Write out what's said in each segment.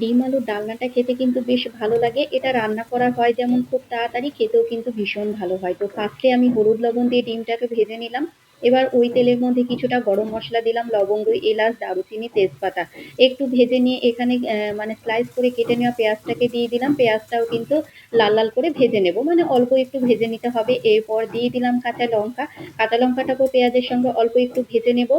ডিম আলুর ডালনাটা খেতে কিন্তু বেশ ভালো লাগে। এটা রান্না করা হয় যেমন খুব তাড়াতাড়ি, খেতেও কিন্তু ভীষণ ভালো হয়। তো ফার্স্টে আমি হলুদ লবণ দিয়ে ডিমটাকে ভেজে নিলাম। এবার ওই তেলের মধ্যে কিছুটা গরম মশলা দিলাম, লবঙ্গ, এলাচ, দারুচিনি, তেজপাতা একটু ভেজে নিয়ে এখানে মানে স্লাইস করে কেটে নেওয়া পেঁয়াজটাকে দিয়ে দিলাম। পেঁয়াজটাও কিন্তু লাল লাল করে ভেজে নেব, মানে অল্প একটু ভেজে নিতে হবে। এরপর দিয়ে দিলাম কাঁচা লঙ্কা। কাঁচা লঙ্কাটাকেও পেঁয়াজের সঙ্গে অল্প একটু ভেজে নেব।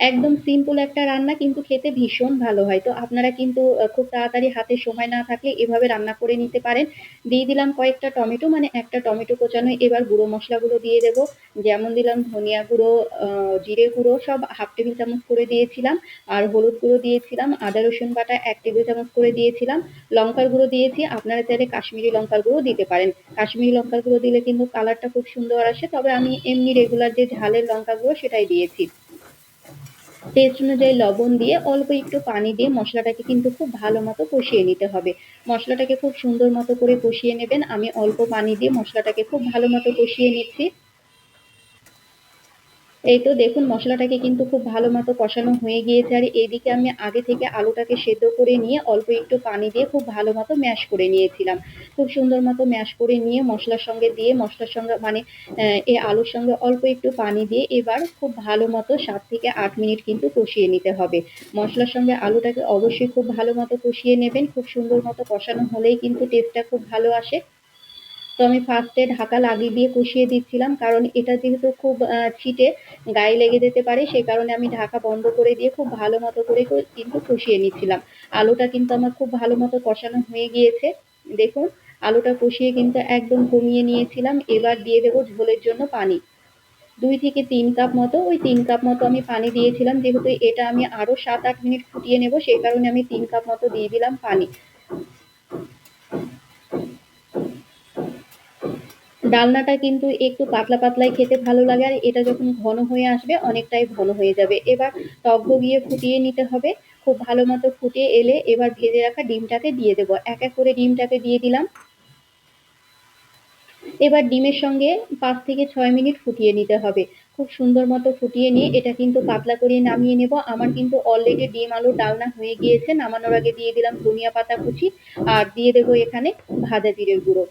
একদম সিম্পল একটা রান্না, কিন্তু খেতে ভীষণ ভালো হয়। তো আপনারা কিন্তু খুব তাড়াতাড়ি হাতে সময় না থাকলে এভাবে রান্না করে নিতে পারেন। দিয়ে দিলাম কয়েকটা টমেটো, মানে একটা টমেটো কোচানো। এবার গুঁড়ো মশলাগুলো দিয়ে দেবো, যেমন দিলাম ধনিয়া গুঁড়ো, জিরে গুঁড়ো সব হাফ টেবিল চামচ করে দিয়েছিলাম, আর হলুদ গুঁড়ো দিয়েছিলাম, আদা রসুন বাটা 1 টেবিল চামচ করে দিয়েছিলাম, লঙ্কার গুঁড়ো দিয়েছি। আপনারা চাইলে কাশ্মীরি লঙ্কার গুঁড়ো দিতে পারেন। কাশ্মীরি লঙ্কার গুঁড়ো দিলে কিন্তু কালারটা খুব সুন্দর আসে, তবে আমি এমনি রেগুলার যে ঝালের লঙ্কা গুঁড়ো সেটাই দিয়েছি। টেস্ট অনুযায়ী লবণ দিয়ে অল্প একটু পানি দিয়ে মশলাটাকে কিন্তু খুব ভালো মতো কষিয়ে নিতে হবে। মশলাটাকে খুব সুন্দর মতো করে কষিয়ে নেবেন। আমি অল্প পানি দিয়ে মশলাটাকে খুব ভালো মতো কষিয়ে নিচ্ছি। এই তো দেখুন মশলাটাকে কিন্তু খুব ভালো মতো কষানো হয়ে গিয়েছে, আর এইদিকে আমি আগে থেকে আলুটাকে সেদ্ধ করে নিয়ে অল্প একটু পানি দিয়ে খুব ভালো মতো ম্যাশ করে নিয়েছিলাম। খুব সুন্দর মতো ম্যাশ করে নিয়ে মশলার সঙ্গে দিয়ে, মশলার সঙ্গে মানে এই আলুর সঙ্গে অল্প একটু পানি দিয়ে এবার খুব ভালো মতো 7 থেকে 8 মিনিট কিন্তু কষিয়ে নিতে হবে। মশলার সঙ্গে আলুটাকে অবশ্যই খুব ভালো মতো কষিয়ে নেবেন। খুব সুন্দর মতো কষানো হলেই কিন্তু টেস্টটা খুব ভালো আসে। তো আমি ফার্স্টে ঢাকা লাগিয়ে দিয়ে কষিয়ে দিচ্ছিলাম, কারণ এটা যেহেতু খুব ছিটে গায়ে লেগে যেতে পারে, সেই কারণে আমি ঢাকা বন্ধ করে দিয়ে খুব ভালো মতো করে কিন্তু কষিয়ে নিচ্ছিলাম। আলুটা কিন্তু আমার খুব ভালো মতো কষানো হয়ে গিয়েছে। দেখুন আলুটা কষিয়ে কিন্তু একদম কমিয়ে নিয়েছিলাম। এবার দিয়ে দেবো ঝোলের জন্য পানি। 2 থেকে 3 কাপ মতো, ওই 3 কাপ মতো আমি পানি দিয়েছিলাম। যেহেতু এটা আমি আরো 7-8 মিনিট ফুটিয়ে নেব, সেই কারণে আমি 3 কাপ মতো দিয়ে দিলাম পানি। ডালনাটা কিন্তু একটু পাতলা পাতলাই খেতে ভালো লাগে, আর এটা যখন ঘন হয়ে আসবে অনেকটাই ঘন হয়ে যাবে। এবার টক গিয়ে ফুটিয়ে নিতে হবে। খুব ভালো মতো ফুটে এলে এবার ভেজে রাখা ডিমটাকে দিয়ে দেবো। এক এক করে ডিমটাকে দিয়ে দিলাম। এবার ডিমের সঙ্গে 5 থেকে 6 মিনিট ফুটিয়ে নিতে হবে। খুব সুন্দর মতো ফুটিয়ে নিয়ে এটা কিন্তু পাতলা করে নামিয়ে নেব। আমার কিন্তু অলরেডি ডিম আলুর ডালনা হয়ে গিয়েছে। নামানোর আগে দিয়ে দিলাম ধনিয়া পাতা কুচি, আর দিয়ে দেবো এখানে ভাজা জিরের গুঁড়ো।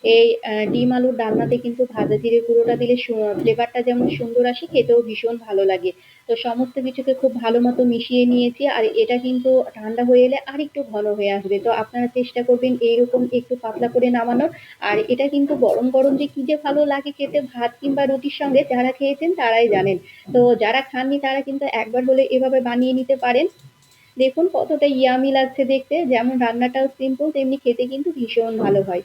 এই ডিম আলুর ডালনাতে কিন্তু ভাজা জিরে গুঁড়োটা দিলে ফ্লেভারটা যেমন সুন্দর আসে, খেতেও ভীষণ ভালো লাগে। তো সমস্ত কিছুকে খুব ভালো মতো মিশিয়ে নিয়েছি, আর এটা কিন্তু ঠান্ডা হয়ে এলে আর একটু ঘন হয়ে আসবে। তো আপনারা চেষ্টা করবেন এইরকম একটু পাতলা করে নামানোর। আর এটা কিন্তু গরম গরম যে কি যে ভালো লাগে খেতে, ভাত কিংবা রুটির সঙ্গে, যারা খেয়েছেন তারাই জানেন। তো যারা খাননি তারা কিন্তু একবার হলে এভাবে বানিয়ে নিতে পারেন। দেখুন কতটা ইয়ামি লাগছে দেখতে। যেমন রান্নাটাও সিম্পল, তেমনি খেতে কিন্তু ভীষণ ভালো হয়।